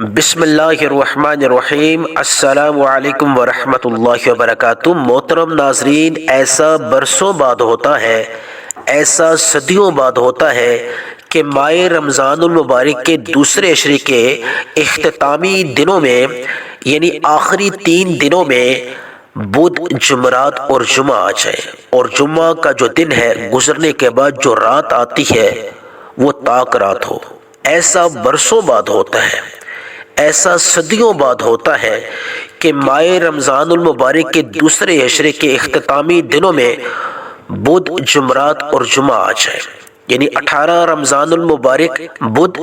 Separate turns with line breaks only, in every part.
بسم اللہ الرحمن الرحیم۔ السلام علیکم ورحمۃ اللہ وبرکاتہ۔ محترم ناظرین، ایسا برسوں بعد ہوتا ہے، ایسا صدیوں بعد ہوتا ہے کہ ماہ رمضان المبارک کے دوسرے عشرے کے اختتامی دنوں میں، یعنی آخری 3 دنوں میں بدھ، جمعرات اور جمعہ آ جائے، اور جمعہ کا جو دن ہے گزرنے کے بعد جو رات آتی ہے وہ طاق رات ہو۔ ایسا برسوں بعد ہوتا ہے، ایسا صدیوں بعد ہوتا ہے کہ ماہ رمضان المبارک کے دوسرے عشرے کے اختتامی دنوں میں بدھ، جمعرات اور جمعہ آ جائے، یعنی 18 رمضان المبارک بدھ،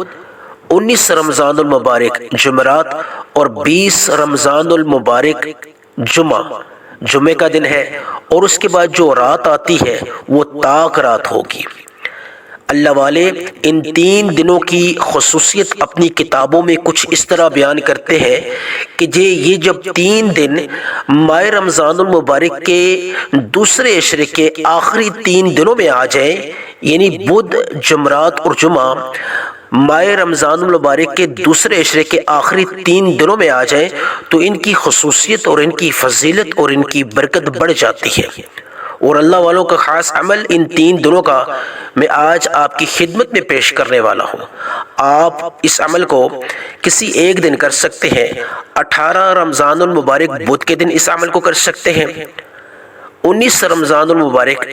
19 رمضان المبارک جمعرات اور 20 رمضان المبارک جمعے کا دن ہے، اور اس کے بعد جو رات آتی ہے وہ طاق رات ہوگی۔ اللہ والے ان 3 دنوں کی خصوصیت اپنی کتابوں میں کچھ اس طرح بیان کرتے ہیں کہ یہ جب 3 دن ماہ رمضان المبارک کے دوسرے عشرے کے آخری 3 دنوں میں آ جائیں، یعنی بدھ، جمعرات اور جمعہ ماہ رمضان المبارک کے دوسرے عشرے کے آخری 3 دنوں میں آ جائیں تو ان کی خصوصیت اور ان کی فضیلت اور ان کی برکت بڑھ جاتی ہے۔ اور اللہ والوں کا خاص عمل ان 3 دنوں کا میں آج آپ کی خدمت میں پیش کرنے والا ہوں۔ آپ اس عمل کو کسی ایک دن کر سکتے ہیں۔ 18 رمضان المبارک بدھ کے دن اس عمل کو کر سکتے ہیں، 19 رمضان المبارک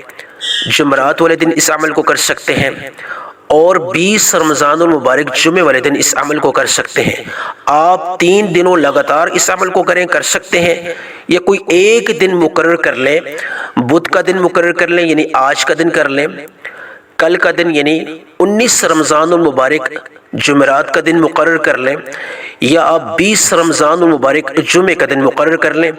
جمعرات والے دن اس عمل کو کر سکتے ہیں، اور 20 رمضان المبارک جمعے والے دن اس عمل کو کر سکتے ہیں۔ آپ 3 دنوں لگاتار اس عمل کو کر سکتے ہیں، یا کوئی ایک دن مقرر کر لیں، بدھ کا دن مقرر کر لیں یعنی آج کا دن کر لیں، کل کا دن یعنی 19 رمضان المبارک جمعرات کا دن مقرر کر لیں، یا آپ 20 رمضان المبارک جمعے کا دن مقرر کر لیں۔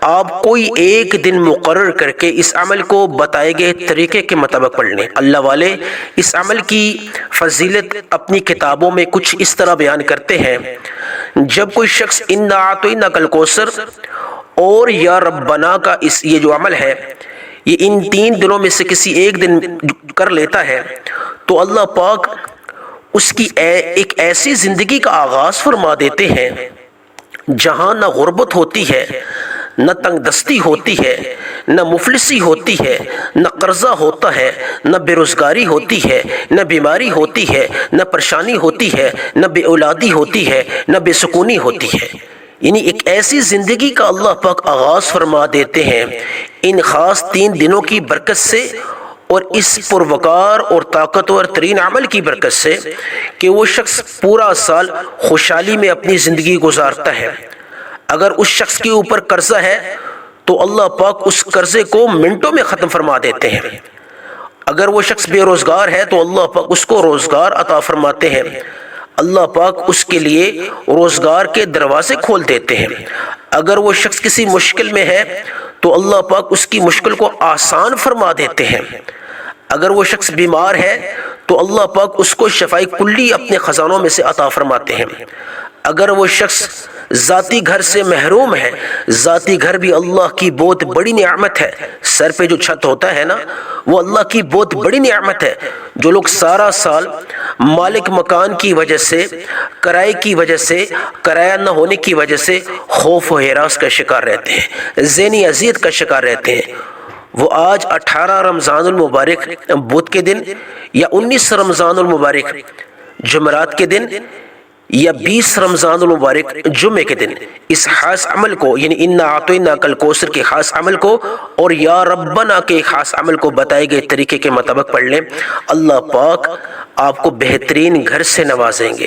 آپ کوئی ایک دن مقرر کر کے اس عمل کو بتائے گئے طریقے کے مطابق پڑھ لیں۔ اللہ والے اس عمل کی فضیلت اپنی کتابوں میں کچھ اس طرح بیان کرتے ہیں، جب کوئی شخص انا اعطیناک الکوثر اور یا ربنا کا یہ جو عمل ہے، یہ ان 3 دنوں میں سے کسی ایک دن کر لیتا ہے تو اللہ پاک اس کی ایک ایسی زندگی کا آغاز فرما دیتے ہیں جہاں نہ غربت ہوتی ہے، نہ تنگ دستی ہوتی ہے، نہ مفلسی ہوتی ہے، نہ قرضہ ہوتا ہے، نہ بے روزگاری ہوتی ہے، نہ بیماری ہوتی ہے، نہ پریشانی ہوتی ہے، نہ بے اولادی ہوتی ہے، نہ بے سکونی ہوتی ہے۔ یعنی ایک ایسی زندگی کا اللہ پاک آغاز فرما دیتے ہیں ان خاص 3 دنوں کی برکت سے، اور اس پروقار اور طاقتور ترین عمل کی برکت سے کہ وہ شخص پورا سال خوشحالی میں اپنی زندگی گزارتا ہے۔ اگر اس شخص کے اوپر قرضہ ہے تو اللہ پاک اس قرضے کو منٹوں میں ختم فرما دیتے ہیں۔ اگر وہ شخص بے روزگار ہے تو اللہ پاک اس کو روزگار عطا فرماتے ہیں، اللہ پاک اس کے لیے روزگار کے دروازے کھول دیتے ہیں۔ اگر وہ شخص کسی مشکل میں ہے تو اللہ پاک اس کی مشکل کو آسان فرما دیتے ہیں۔ اگر وہ شخص بیمار ہے تو اللہ پاک اس کو شفاء کلی اپنے خزانوں میں سے عطا فرماتے ہیں۔ اگر وہ شخص ذاتی گھر سے محروم ہے، ذاتی گھر بھی اللہ کی بہت بڑی نعمت ہے، سر پہ جو چھت ہوتا ہے نا وہ اللہ کی بہت بڑی نعمت ہے۔ جو لوگ سارا سال مالک مکان کی وجہ سے، کرائے کی وجہ سے، کرایہ نہ ہونے کی وجہ سے خوف و ہراس کا شکار رہتے ہیں، ذہنی اذیت کا شکار رہتے ہیں، وہ آج 18 رمضان المبارک بدھ کے دن، یا 19 رمضان المبارک جمعرات کے دن، یا 20 رمضان المبارک جمعے کے دن اس خاص عمل کو، یعنی انا اعطیناک الکوثر کے خاص عمل کو اور یا ربنا کے خاص عمل کو بتائے گئے طریقے کے مطابق پڑھ لیں، اللہ پاک آپ کو بہترین گھر سے نوازیں گے،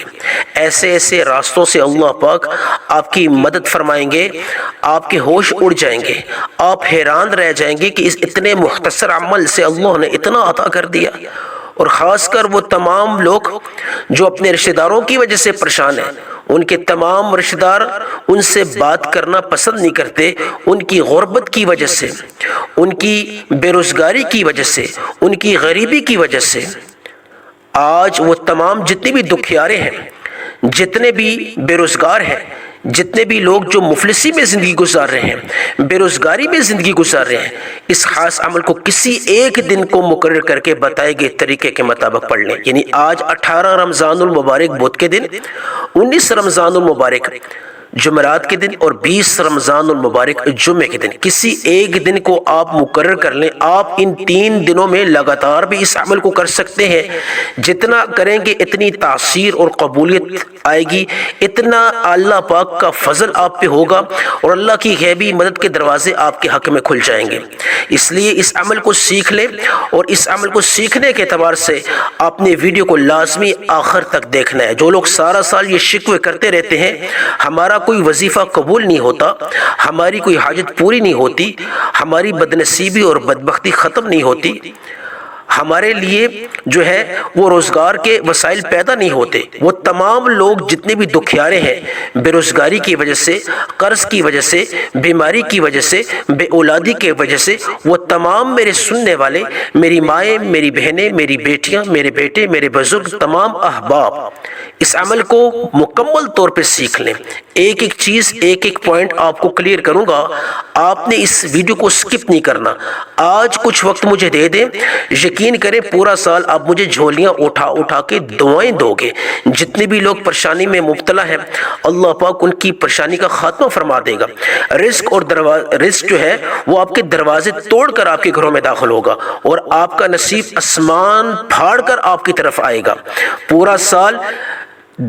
ایسے ایسے راستوں سے اللہ پاک آپ کی مدد فرمائیں گے، آپ کے ہوش اڑ جائیں گے، آپ حیران رہ جائیں گے کہ اس اتنے مختصر عمل سے اللہ نے اتنا عطا کر دیا۔ اور خاص کر وہ تمام لوگ جو اپنے رشتہ داروں کی وجہ سے پریشان ہیں، ان کے تمام رشتہ دار ان سے بات کرنا پسند نہیں کرتے، ان کی غربت کی وجہ سے، ان کی بے روزگاری کی وجہ سے، ان کی غریبی کی وجہ سے آج وہ تمام جتنے بھی دکھیارے ہیں، جتنے بھی بے روزگار ہیں، جتنے بھی لوگ جو مفلسی میں زندگی گزار رہے ہیں، بے روزگاری میں زندگی گزار رہے ہیں، اس خاص عمل کو کسی ایک دن کو مقرر کر کے بتائے گئے طریقے کے مطابق پڑھ لیں۔ یعنی آج 18 رمضان المبارک بدھ کے دن، 19 رمضان المبارک جمعرات کے دن اور 20 رمضان المبارک جمعے کے دن، کسی ایک دن کو آپ مقرر کر لیں۔ آپ ان 3 دنوں میں لگاتار بھی اس عمل کو کر سکتے ہیں۔ جتنا کریں گے اتنی تاثیر اور قبولیت آئے گی، اتنا اللہ پاک کا فضل آپ پہ ہوگا اور اللہ کی غیبی مدد کے دروازے آپ کے حق میں کھل جائیں گے۔ اس لیے اس عمل کو سیکھ لیں، اور اس عمل کو سیکھنے کے اعتبار سے آپ نے ویڈیو کو لازمی آخر تک دیکھنا ہے۔ جو لوگ سارا سال یہ شکوے کرتے رہتے ہیں ہمارا کوئی وظیفہ قبول نہیں ہوتا، ہماری کوئی حاجت پوری نہیں ہوتی، ہماری بدنصیبی اور بدبختی ختم نہیں ہوتی، ہمارے لیے جو ہے وہ روزگار کے وسائل پیدا نہیں ہوتے، وہ تمام لوگ جتنے بھی دکھیارے ہیں بے روزگاری کی وجہ سے، قرض کی وجہ سے، بیماری کی وجہ سے، بے اولادی کی وجہ سے، وہ تمام میرے سننے والے، میری مائیں، میری بہنیں، میری بیٹیاں، میرے بیٹے، میرے بزرگ، تمام احباب اس عمل کو مکمل طور پہ سیکھ لیں۔ ایک ایک چیز، ایک ایک پوائنٹ آپ کو کلیئر کروں گا، آپ نے اس ویڈیو کو سکپ نہیں کرنا۔ آج کچھ وقت مجھے دے دیں، یقین کریں پورا سال آپ مجھے جھولیاں اٹھا اٹھا کے دعائیں دو گے۔ جتنے بھی لوگ پریشانی میں مبتلا ہیں اللہ پاک ان کی پریشانی کا خاتمہ فرما دے گا۔ رزق جو ہے وہ آپ کے دروازے توڑ کر آپ کے گھروں میں داخل ہوگا، اور آپ کا نصیب آسمان پھاڑ کر آپ کی طرف آئے گا۔ پورا سال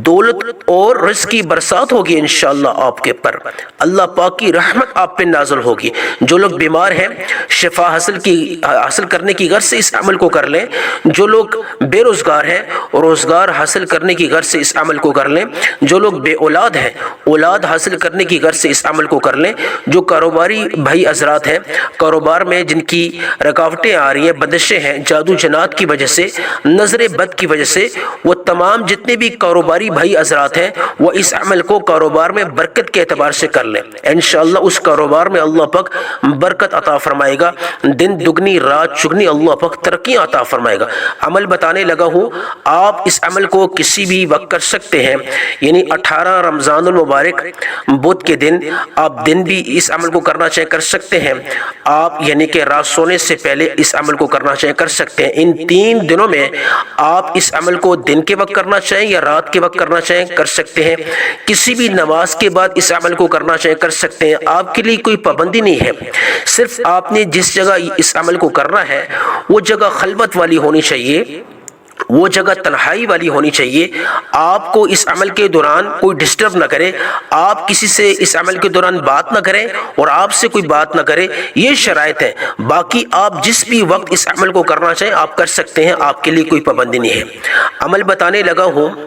دولت اور رزق کی برسات ہوگی انشاءاللہ آپ کے پر، اللہ پاک کی رحمت آپ پہ نازل ہوگی۔ جو لوگ بیمار ہیں شفا حاصل کرنے کی غرض سے اس عمل کو کر لیں، جو لوگ بے روزگار ہیں روزگار حاصل کرنے کی غرض سے اس عمل کو کر لیں، جو لوگ بے اولاد ہیں اولاد حاصل کرنے کی غرض سے اس عمل کو کر لیں، جو کاروباری بھائی حضرات ہیں کاروبار میں جن کی رکاوٹیں آ رہی ہیں، بندشیں ہیں جادو جنات کی وجہ سے، نظر بد کی وجہ سے، وہ تمام جتنے بھی کاروباری بھائی حضرات ہیں وہ اس عمل کو کاروبار میں برکت کے اعتبار سے کر لیں۔ انشاءاللہ اس کاروبار میں اللہ پاک برکت عطا فرمائے گا، دن دگنی رات چگنی اللہ پاک ترقیاں عطا فرمائے گا۔ عمل بتانے لگا ہوں، آپ اس عمل کو کسی بھی وقت کر سکتے ہیں، یعنی 18 رمضان المبارک بدھ کے دن آپ دن بھی اس عمل کو کرنا چاہیں کر سکتے ہیں، آپ یعنی کہ رات سونے سے پہلے اس عمل کو کرنا چاہیں کر سکتے ہیں۔ ان 3 دنوں میں آپ اس عمل کو دن کے وقت کرنا چاہیں یا رات کے وقت کرنا چاہیں کر سکتے ہیں، کسی بھی نماز کے بعد اس عمل کو کرنا چاہیں کر سکتے ہیں، آپ کے لیے کوئی پابندی نہیں ہے۔ صرف آپ نے جس جگہ اس عمل کو کرنا ہے وہ جگہ خلوت والی ہونی چاہیے، وہ جگہ تنہائی والی ہونی چاہیے، آپ کو اس عمل کے دوران کوئی ڈسٹرب نہ کرے، آپ کسی سے اس عمل کے دوران بات نہ کریں اور آپ سے کوئی بات نہ کرے، یہ شرائط ہے۔ باقی آپ جس بھی وقت اس عمل کو کرنا چاہیں آپ کر سکتے ہیں، آپ کے لیے کوئی پابندی نہیں ہے۔ عمل بتانے لگا ہوں،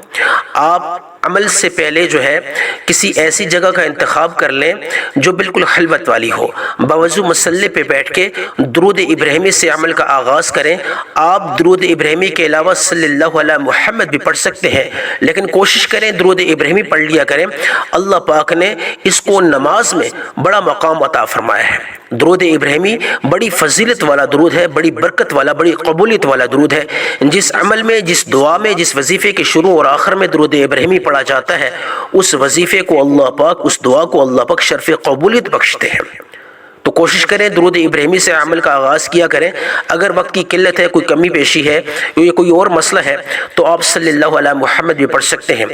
آپ عمل سے پہلے جو ہے کسی ایسی جگہ کا انتخاب کر لیں جو بالکل خلوت والی ہو، باوضو مسلح پہ بیٹھ کے درود ابراہیمی سے عمل کا آغاز کریں۔ آپ درود ابراہیمی کے علاوہ صلی اللہ علیہ محمد بھی پڑھ سکتے ہیں، لیکن کوشش کریں درود ابراہیمی پڑھ لیا کریں۔ اللہ پاک نے اس کو نماز میں بڑا مقام عطا فرمایا ہے۔ درود ابراہیمی بڑی فضیلت والا درود ہے، بڑی برکت والا، بڑی قبولیت والا درود ہے۔ جس عمل میں، جس دعا میں، جس وظیفے کے شروع اور آخر میں درود ابراہیمی پڑھا جاتا ہے، اس وظیفے کو اللہ پاک، اس دعا کو اللہ پاک شرف قبولیت بخشتے ہیں۔ تو کوشش کریں درود ابراہیمی سے عمل کا آغاز کیا کریں۔ اگر وقت کی قلت ہے، کوئی کمی پیشی ہے یا کوئی اور مسئلہ ہے تو آپ صلی اللہ علیہ محمد بھی پڑھ سکتے ہیں۔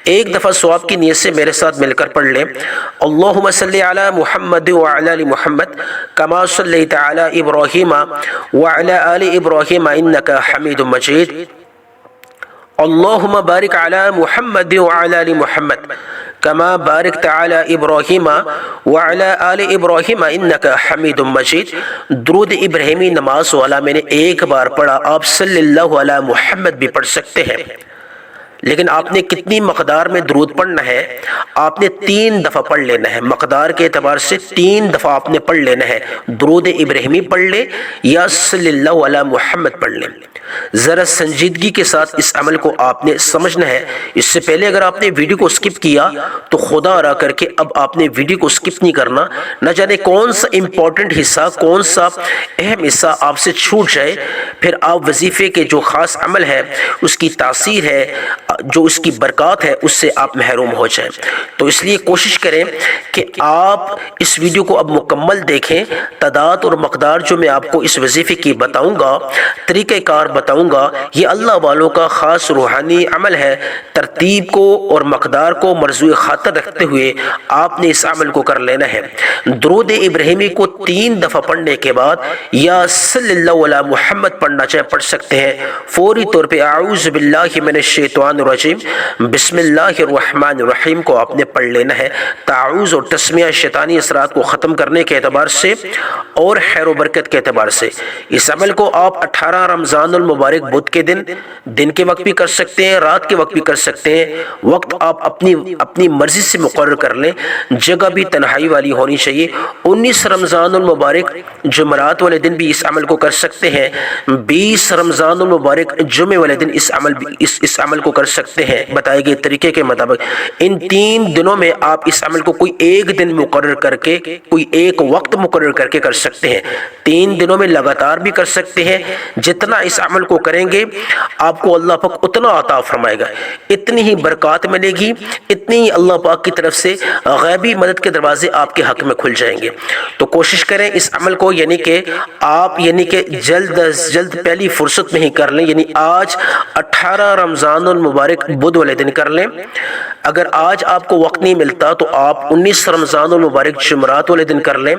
ایک دفعہ ثواب کی نیت سے میرے ساتھ مل کر پڑھ لیں، اللہم صلی علی محمد وعلی آل محمد کما صلیت علی ابراہیم وعلی آل ابراہیم انک حمید مجید، اللہم بارک علی محمد وعلی آل محمد کما بارکت علی ابراہیم وعلی آل ابراہیم انک حمید مجید۔ درود ابراہیمی نماز والا میں نے ایک بار پڑھا، آپ صلی اللہ علیہ محمد بھی پڑھ سکتے ہیں، لیکن آپ نے کتنی مقدار میں درود پڑھنا ہے؟ آپ نے 3 دفعہ پڑھ لینا ہے، مقدار کے اعتبار سے 3 دفعہ آپ نے پڑھ لینا ہے۔ درود ابراہیمی پڑھ لیں یا صلی اللہ علیہ محمد پڑھ لیں۔ ذرا سنجیدگی کے ساتھ اس عمل کو آپ نے سمجھنا ہے۔ اس سے پہلے اگر آپ نے ویڈیو کو سکپ کیا تو خدا را کر کے اب آپ نے ویڈیو کو سکپ نہیں کرنا، نہ جانے کون سا امپورٹنٹ حصہ، کون سا اہم حصہ آپ سے چھوٹ جائے، پھر آپ وظیفے کے جو خاص عمل ہے، اس کی تاثیر ہے، جو اس کی برکات ہے، اس سے آپ محروم ہو جائیں۔ تو اس لیے کوشش کریں کہ آپ اس ویڈیو کو اب مکمل دیکھیں۔ تعداد اور مقدار جو میں آپ کو اس وظیفے کی بتاؤں گا، طریقہ کار بتاؤں گا، یہ اللہ والوں کا خاص روحانی عمل ہے۔ ترتیب کو اور مقدار کو مرجوع خاطر رکھتے ہوئے آپ نے اس عمل کو کر لینا ہے۔ درود ابراہیمی کو 3 دفعہ پڑھنے کے بعد یا صلی اللہ علی محمد پڑھنا چاہے پڑھ سکتے ہیں۔ فوری طور پہ اعوذ باللہ من الشیطان الرجیم بسم اللہ الرحمن الرحیم کو آپ نے پڑھ لینا ہے۔ تعوذ اور تسمیہ شیطانی اثرات کو ختم کرنے کے اعتبار سے اور خیر و برکت کے اعتبار سے اس عمل کو آپ 18 رمضان المبارک بدھ کے دن کے وقت بھی کر سکتے ہیں، رات کے وقت بھی کر سکتے ہیں۔ وقت آپ اپنی مرضی سے مقرر کر لیں، جگہ بھی تنہائی والی ہونی چاہیے۔ 19 رمضان المبارک جمعرات والے دن بھی اس عمل کو کر سکتے ہیں۔ 20 رمضان المبارک جمعے والے دن اس عمل کو کر سکتے ہیں بتائے گئے طریقے کے مطابق۔ ان 3 دنوں میں آپ اس عمل کو کوئی ایک دن مقرر کر کے، کوئی ایک وقت مقرر کر کے کر سکتے ہیں۔ 3 دنوں میں لگاتار بھی کر سکتے ہیں۔ جتنا اس عمل کو کریں گے آپ کو اللہ پاک اتنا عطا فرمائے گا، اتنی ہی برکات ملے گی، اتنی ہی اللہ پاک کی طرف سے غیبی مدد کے دروازے آپ کے حق میں کھل جائیں گے۔ تو کوشش کریں اس عمل کو آپ جلد از جلد پہلی فرصت میں ہی کر لیں، یعنی آج 18 رمضان المبارک بدھ والے دن کر لیں۔ اگر آج آپ کو وقت نہیں ملتا تو آپ 19 رمضان المبارک جمعرات والے دن کر لیں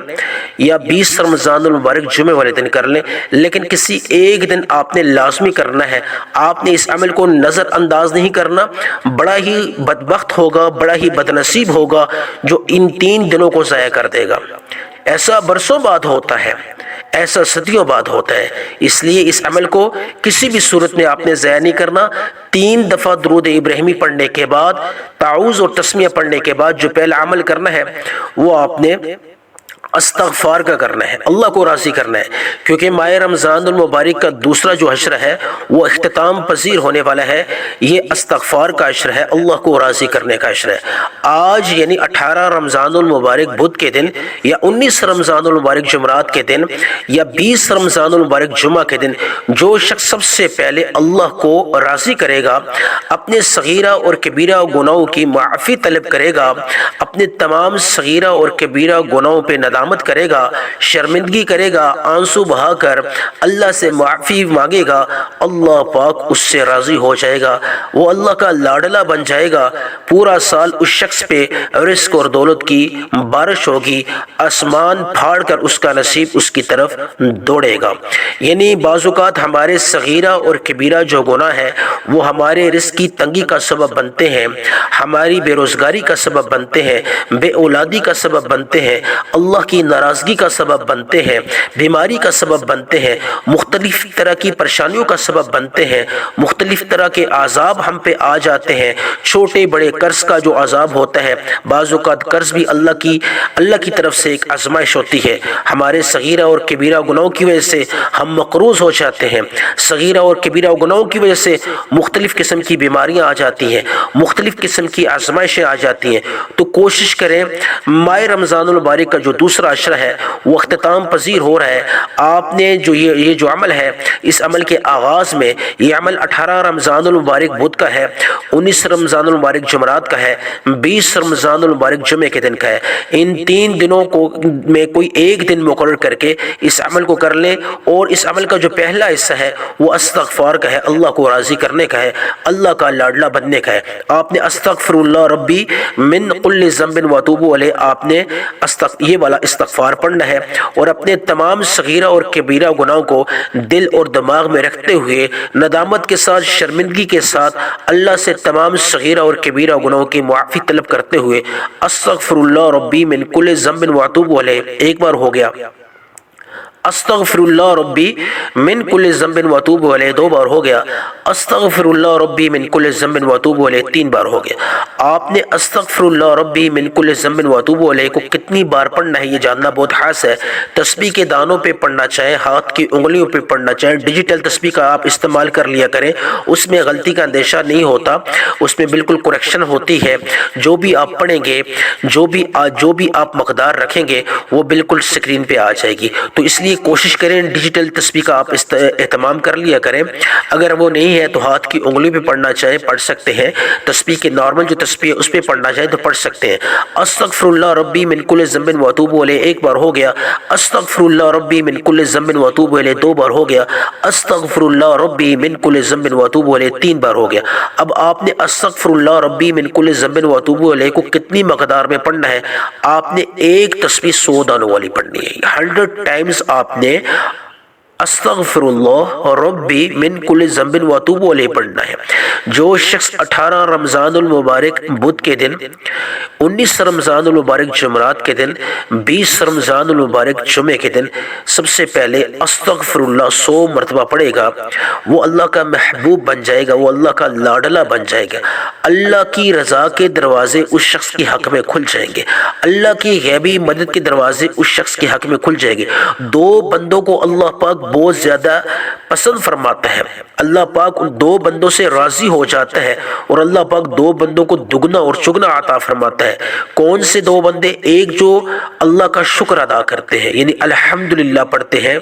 یا 20 رمضان المبارک جمعے والے دن کر لیں، لیکن کسی ایک دن آپ نے لازمی کرنا ہے۔ آپ نے اس عمل کو نظر انداز نہیں کرنا۔ بڑا ہی بدبخت ہوگا، بڑا ہی بدنصیب ہوگا جو ان 3 دنوں کو ضائع کر دے گا۔ ایسا برسوں بعد ہوتا ہے، ایسا صدیوں بعد ہوتا ہے۔ اس لیے اس عمل کو کسی بھی صورت میں آپ نے ضائع نہیں کرنا۔ 3 دفعہ درود ابراہیمی پڑھنے کے بعد، تعوذ اور تسمیہ پڑھنے کے بعد جو پہلا عمل کرنا ہے وہ آپ نے استغفار کا کرنا ہے، اللہ کو راضی کرنا ہے، کیونکہ ماہ رمضان المبارک کا دوسرا جو عشر ہے وہ اختتام پذیر ہونے والا ہے۔ یہ استغفار کا عشر ہے، اللہ کو راضی کرنے کا عشر ہے۔ آج یعنی 18 رمضان المبارک بدھ کے دن یا 19 رمضان المبارک جمعرات کے دن یا 20 رمضان المبارک جمعہ کے دن جو شخص سب سے پہلے اللہ کو راضی کرے گا، اپنے صغیرہ اور کبیرہ گناہوں کی معافی طلب کرے گا، اپنے تمام صغیرہ اور کبیرہ گناہوں پہ ندامت کرے گا، شرمندگی کرے گا، آنسو بہا کر اللہ سے معافی مانگے گا، اللہ پاک اس سے راضی ہو جائے گا، وہ اللہ کا لاڈلا بن جائے گا۔ پورا سال اس شخص پہ رزق اور دولت کی بارش ہوگی، آسمان پھاڑ کر اس کا نصیب اس کی طرف دوڑے گا۔ یعنی بعض اوقات ہمارے صغیرہ اور کبیرہ جو گناہ ہے وہ ہمارے رزق کی تنگی کا سبب بنتے ہیں، ہماری بے روزگاری کا سبب بنتے ہیں، بے اولادی کا سبب بنتے ہیں، اللہ کی ناراضگی کا سبب بنتے ہیں، بیماری کا سبب بنتے ہیں، مختلف طرح کی پریشانیوں کا سبب بنتے ہیں، مختلف طرح کے عذاب ہم پہ آ جاتے ہیں۔ چھوٹے بڑے قرض کا جو عذاب ہوتا ہے، بعض اوقات قرض بھی اللہ کی طرف سے ایک آزمائش ہوتی ہے۔ ہمارے صغیرہ اور کبیرہ گناہوں کی وجہ سے ہم مقروض ہو جاتے ہیں، صغیرہ اور کبیرہ گناہوں کی وجہ سے مختلف قسم کی بیماریاں آ جاتی ہیں، مختلف قسم کی آزمائشیں آ جاتی ہیں۔ تو کوشش کریں ماہ رمضان المبارک کا جو دوسرا عشرہ ہے وہ اختتام پذیر ہو رہا ہے، آپ نے جو یہ جو عمل ہے، اس عمل کے آغاز میں یہ عمل 18 رمضان المبارک بدھ کا ہے، 19 رمضان المبارک جمعرات کا ہے، 20 رمضان المبارک جمعے کے دن کا ہے۔ ان 3 دنوں میں کوئی ایک دن مقرر کر کے اس عمل کو کر لیں، اور اس عمل کا جو پہلا حصہ ہے وہ استغفار کا ہے، اللہ کو راضی کرنے کا ہے، اللہ کا لاڈلا بننے کا ہے۔ آپ نے استغفر اللہ ربی من کل ذنب واتوب علیہ، آپ نے یہ والا استغفار پڑھنا ہے، اور اپنے تمام صغیرہ اور کبیرہ گناہوں کو دل اور دماغ میں رکھتے ہوئے ندامت کے ساتھ، شرمندگی کے ساتھ اللہ سے تمام صغیرہ اور کبیرہ گناہوں کی معافی طلب کرتے ہوئے استغفر اللہ ربی من کل ذنب واتوب علیہ ایک بار ہو گیا، استغفرullah ربی من کل ذنب واتوب الیہ 2 بار ہو گیا، استغفرullah ربی من کل ذنب واتوب الیہ 3 بار ہو گیا۔ آپ نے استغفرullah ربی من کل ذنب واتوب الیہ کو کتنی بار پڑھنا ہے یہ جاننا بہت خاص ہے۔ تسبیح کے دانوں پہ پڑھنا چاہے، ہاتھ کی انگلیوں پہ پڑھنا چاہے، ڈیجیٹل تسبیح کا آپ استعمال کر لیا کریں، اس میں غلطی کا اندیشہ نہیں ہوتا، اس میں بالکل کریکشن ہوتی ہے۔ جو بھی آپ پڑھیں گے، جو بھی آپ مقدار رکھیں گے وہ بالکل سکرین پہ آ جائے گی۔ تو اس لیے کوشش کریں ڈیجیٹل تسبیح کا آپ اہتمام کر لیا کریں۔ اگر وہ نہیں ہے تو ہاتھ کی انگلی پہ پڑھنا چاہے پڑھ سکتے ہیں، تسبیح کے نارمل جو تسبیح ہے اس پہ پڑھنا چاہے تو پڑھ سکتے ہیں۔ استغفرullah ربی من کل ذنب واتوب الیہ 1 بار ہو گیا، استغفرullah ربی من کل ذنب واتوب الیہ 2 بار ہو گیا، استغفرullah ربی من کل ذنب واتوب الیہ 3 بار ہو گیا۔ اب آپ نے استغفرullah ربی من کل ذنب واتوب الیہ کو کتنی مقدار میں پڑھنا ہے؟ آپ نے ایک تسبیح 100 دانوں والی پڑھنی ہے، 100 ٹائمز آپ نے استغفرullah ربی من کل ذنب واتوب الیہ پڑھنا ہے۔ جو شخص 18 رمضان المبارک بدھ کے دن، 19 رمضان المبارک جمعرات کے دن، 20 رمضان المبارک جمعے کے دن سب سے پہلے استغفرullah 100 مرتبہ پڑھے گا، وہ اللہ کا محبوب بن جائے گا، وہ اللہ کا لاڈلا بن جائے گا۔ اللہ کی رضا کے دروازے اس شخص کے حق میں کھل جائیں گے، اللہ کی غیبی مدد کے دروازے اس شخص کے حق میں کھل جائیں گے۔ 2 بندوں کو اللہ پاک بہت زیادہ پسند فرماتا ہے، اللہ پاک ان 2 بندوں سے راضی ہو جاتا ہے، اور اللہ پاک 2 بندوں کو دگنا اور چگنا عطا فرماتا ہے۔ کون سے 2 بندے؟ ایک جو اللہ کا شکر ادا کرتے ہیں، یعنی الحمدللہ پڑھتے ہیں،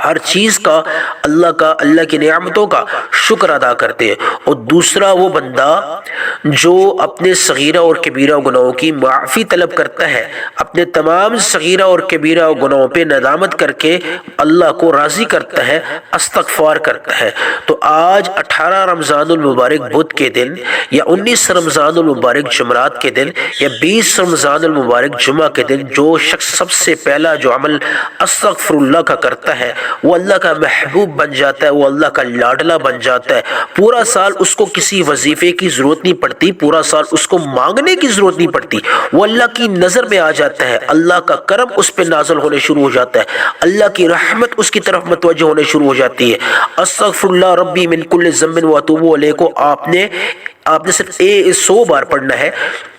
ہر چیز کا اللہ کی نعمتوں کا شکر ادا کرتے ہیں، اور دوسرا وہ بندہ جو اپنے صغیرہ اور کبیرہ گناہوں کی معافی طلب کرتا ہے، اپنے تمام صغیرہ اور کبیرہ گناہوں پہ ندامت کر کے اللہ کو راضی کرتا ہے، استغفار کرتا ہے۔ تو آج 18 رمضان المبارک بدھ کے دن، یا 19 رمضان المبارک جمعرات کے دن، یا 20 رمضان المبارک جمعہ کے دن جو شخص سب سے پہلا جو عمل استغفرullah کا کرتا ہے وہ اللہ کا محبوب بن جاتا ہے، وہ اللہ کا لاڈلا بن جاتا ہے۔ پورا سال اس کو کسی وظیفے کی ضرورت نہیں پڑتی، پورا سال اس کو مانگنے کی ضرورت نہیں پڑتی، وہ اللہ کی نظر میں آ جاتا ہے، اللہ کا کرم اس پہ نازل ہونے شروع ہو جاتا ہے، اللہ کی رحمت اس کی طرف متوجہ ہونے شروع ہو جاتی ہے۔ استغفرullah ربی من کل ذنب واتوب الیہ کو آپ نے صرف 100 بار پڑھنا ہے،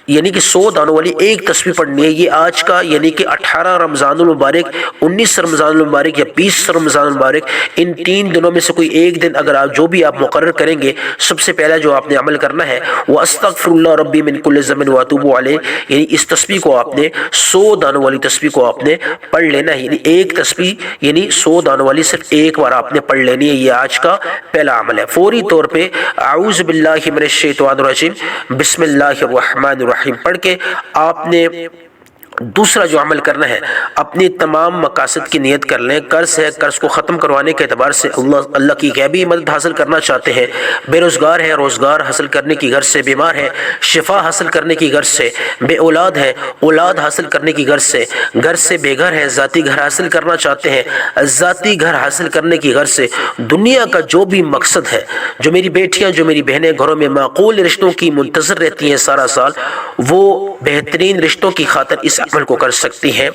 یعنی کہ 100 دانوں والی ایک تسبیح پڑھنی ہے۔ یہ آج کا یعنی کہ 18 رمضان المبارک، 19 رمضان المبارک یا 20 رمضان المبارک، ان 3 دنوں میں سے کوئی ایک دن اگر آپ جو بھی آپ مقرر کریں گے، سب سے پہلا جو آپ نے عمل کرنا ہے وہ استغفرullah ربی من کل ذنب واتوب الیہ، یعنی اس تسبیح کو آپ نے 100 دانوں والی تسبیح کو آپ نے پڑھ لینا ہے، یعنی ایک تسبیح یعنی 100 دانوں والی صرف ایک بار آپ نے پڑھ لینی ہے۔ یہ آج کا پہلا عمل ہے۔ فوری طور پہ اعوذ باللہ من الشیطان الرجیم بسم اللہ الرحمن الرحیم پڑھ کے آپ نے دوسرا جو عمل کرنا ہے، اپنی تمام مقاصد کی نیت کر لیں۔ قرض ہے، قرض کو ختم کروانے کے اعتبار سے اللہ کی غیبی مدد حاصل کرنا چاہتے ہیں، بے روزگار ہے، روزگار حاصل کرنے کی غرض سے، بیمار ہے، شفا حاصل کرنے کی غرض سے، بے اولاد ہے، اولاد حاصل کرنے کی غرض سے، گھر سے بے گھر ہے، ذاتی گھر حاصل کرنا چاہتے ہیں، ذاتی گھر حاصل کرنے کی غرض سے، دنیا کا جو بھی مقصد ہے، جو میری بیٹیاں، جو میری بہنیں گھروں میں معقول رشتوں کی منتظر رہتی ہیں سارا سال، وہ بہترین رشتوں کی خاطر اس عمل کو کر سکتی ہیں۔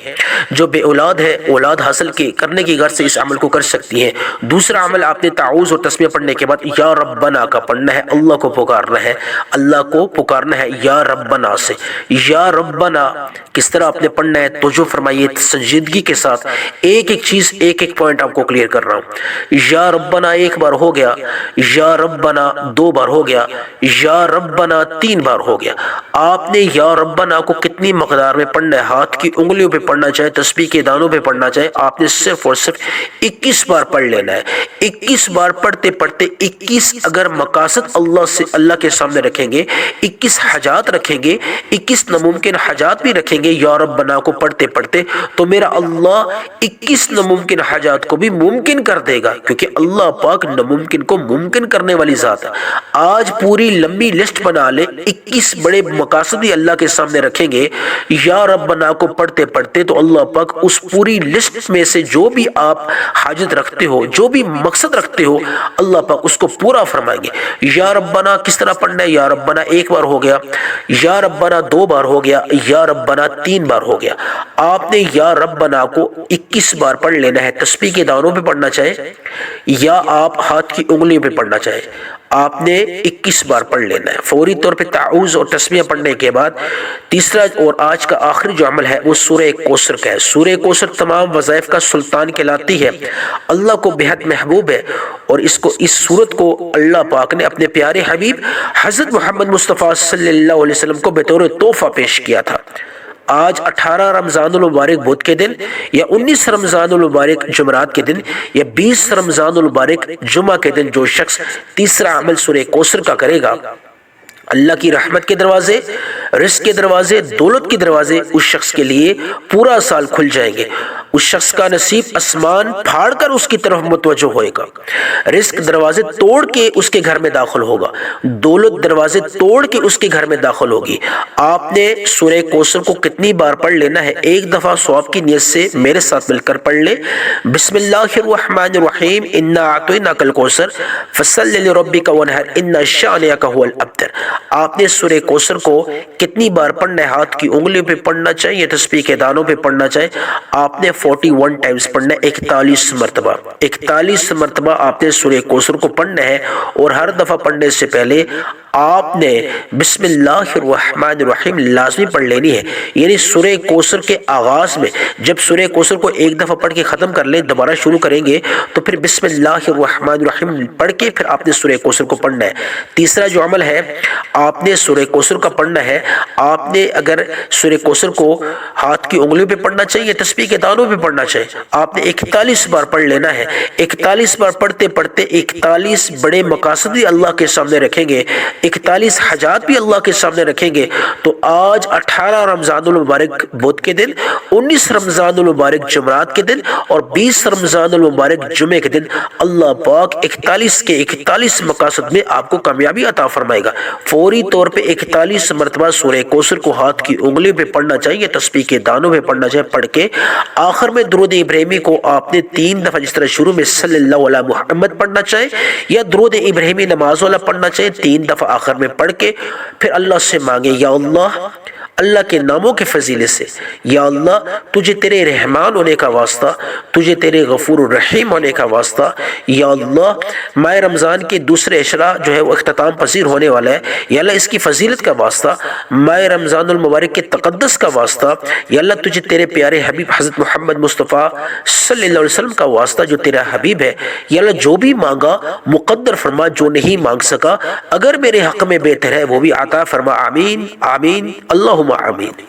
جو بے اولاد ہے، اولاد حاصل کرنے کی غرض سے اس عمل کو کر سکتی ہیں۔ دوسرا عمل آپ نے تعوذ اور تسمیہ پڑھنے کے بعد یا ربنا کا پڑھنا ہے، اللہ کو پکارنا ہے، اللہ کو پکارنا ہے یا ربنا سے۔ یا ربنا کس طرح آپ نے پڑھنا ہے توجہ فرمائیے سنجیدگی کے ساتھ، ایک ایک چیز ایک ایک پوائنٹ آپ کو کلیئر کر رہا ہوں۔ یا ربنا 1 بار ہو گیا، یا ربنا 2 بار ہو گیا، یا ربنا 3 بار ہو گیا۔ آپ نے یا ربنا کو کتنی مقدار میں پڑھنا ہے؟ ہاتھ کی انگلیوں پہ پڑھنا چاہے، تسبیح کے دانوں پہ پڑھنا چاہے، آپ نے صرف اور صرف 21 بار پڑھ لینا ہے۔ 21 بار پڑھتے پڑھتے 21 اگر مقاصد اللہ کے سامنے رکھیں گے، 21 حاجات رکھیں گے، 21 ناممکن حاجات بھی رکھیں گے یا ربنا کو پڑھتے پڑھتے، تو میرا اللہ 21 ناممکن حاجات کو بھی ممکن کر دے گا، کیونکہ اللہ پاک ناممکن کو ممکن کرنے والی ذات ہے۔ آج پوری لمبی لسٹ بنا لے، 21 بڑے مقاصد بھی اللہ کے سامنے رکھیں گے، یا رب ربنا کو پڑھتے پڑھتے تو اللہ پاک اس پوری لسٹ میں سے جو بھی آپ حاجت رکھتے ہو، جو بھی مقصد رکھتے ہو، اللہ پاک اس کو پورا فرمائیں گے۔ یا ربنا کس طرح پڑھنا ہے؟ یا ربنا ایک بار ہو گیا، یا ربنا دو بار ہو گیا، یا ربنا تین بار ہو گیا۔ آپ نے یا ربنا کو 21 بار پڑھ لینا ہے، تسبیح کے دانوں پہ پڑھنا چاہے یا آپ ہاتھ کی انگلیوں پہ پڑھنا چاہے، آپ نے 21 بار پڑھ لینا ہے۔ فوری طور پہ تعوذ اور تسبیح پڑھنے کے بعد تیسرا اور آج کا آخری جو عمل ہے وہ سورہ کوثر کا ہے۔ سورہ کوثر تمام وظائف کا سلطان کہلاتی ہے، اللہ کو بہت محبوب ہے، اور اس سورت کو اللہ پاک نے اپنے پیارے حبیب حضرت محمد مصطفیٰ صلی اللہ علیہ وسلم کو بطور تحفہ پیش کیا تھا۔ آج 18 رمضان المبارک بدھ کے دن یا 19 رمضان المبارک جمعرات کے دن یا 20 رمضان المبارک جمعہ کے دن جو شخص تیسرا عمل سورہ کوثر کا کرے گا، اللہ کی رحمت کے دروازے، رزق کے دروازے، دولت کے دروازے اس شخص کے لیے پورا سال کھل جائیں گے۔ اس شخص کا نصیب آسمان پھاڑ کر اس کی طرف متوجہ ہوئے گا، رزق دروازے توڑ کے اس کے گھر میں داخل ہوگا، دولت دروازے توڑ کے اس کے گھر میں داخل ہوگی۔ آپ نے سورہ کوثر کو کتنی بار پڑھ لینا ہے؟ ایک دفعہ ثواب کی نیت سے میرے ساتھ مل کر پڑھ لے، بسم اللہ الرحمن الرحیم، انا اعطیناک الکوثر فصل لربک وانحر ان شانئک هو الابتر۔ آپ نے سورہ کوثر کو کتنی بار پڑھنا ہے؟ ہاتھ کی انگلیوں پہ پڑھنا چاہیے، تسبیح کے دانوں پہ پڑھنا چاہیے، آپ نے 41 ٹائمز پڑھنا ہے، 41 مرتبہ 41 مرتبہ آپ نے سورہ کوثر کو پڑھنا ہے، اور ہر دفعہ پڑھنے سے پہلے آپ نے بسم اللہ الرحمن الرحیم لازمی پڑھ لینی ہے۔ یعنی سورہ کوثر کے آغاز میں جب سورہ کوثر کو ایک دفعہ پڑھ کے ختم کر لیں، دوبارہ شروع کریں گے تو پھر بسم اللہ الرحمن الرحیم پڑھ کے پھر آپ نے سورہ کوثر کو پڑھنا ہے۔ تیسرا جو عمل ہے آپ نے سورہ کوثر کا پڑھنا ہے، آپ نے اگر سورہ کوثر کو ہاتھ کی انگلیوں پہ پڑھنا چاہیے، تسبیح کے دانوں پہ پڑھنا چاہیے، آپ نے 41 بار پڑھ لینا ہے۔ 41 بار پڑھتے پڑھتے 41 بڑے مقاصد بھی اللہ کے سامنے رکھیں گے، 41 حاجات بھی اللہ کے سامنے رکھیں گے۔ تو آج 18 رمضان المبارک بدھ کے دن، 19 رمضان المبارک جمعرات کے دن اور 20 رمضان المبارک جمعے کے دن اللہ پاک 41 کے 41 مقاصد میں آپ کو کامیابی عطا فرمائے گا۔ فوری طور پہ 41 مرتبہ سورہ کوثر کو ہاتھ کی انگلیوں پہ پڑھنا چاہیے، تسبیح کے دانوں پہ پڑھنا چاہیے، پڑھ کے آخر میں درود ابراہیمی کو آپ نے 3 دفعہ جس طرح شروع میں صلی اللہ علیہ محمد پڑھنا چاہے یا درود ابراہیمی نماز والا پڑھنا چاہے، 3 دفعہ آخر میں پڑھ کے پھر اللہ سے مانگے، یا اللہ کے ناموں کے فضیلے سے، یا اللہ تجھے تیرے رحمان ہونے کا واسطہ، تجھے تیرے غفور الرحیم ہونے کا واسطہ، یا اللہ ماہ رمضان کے دوسرے عشرہ جو ہے وہ اختتام پذیر ہونے والا ہے، یا اللہ اس کی فضیلت کا واسطہ، ماہ رمضان المبارک کے تقدس کا واسطہ، یا اللہ تجھے تیرے پیارے حبیب حضرت محمد مصطفیٰ صلی اللہ علیہ وسلم کا واسطہ جو تیرا حبیب ہے، یا اللہ جو بھی مانگا مقدر فرما، جو نہیں مانگ سکا اگر میرے حق میں بہتر ہے وہ بھی عطا فرما، آمین آمین اللہم آمین۔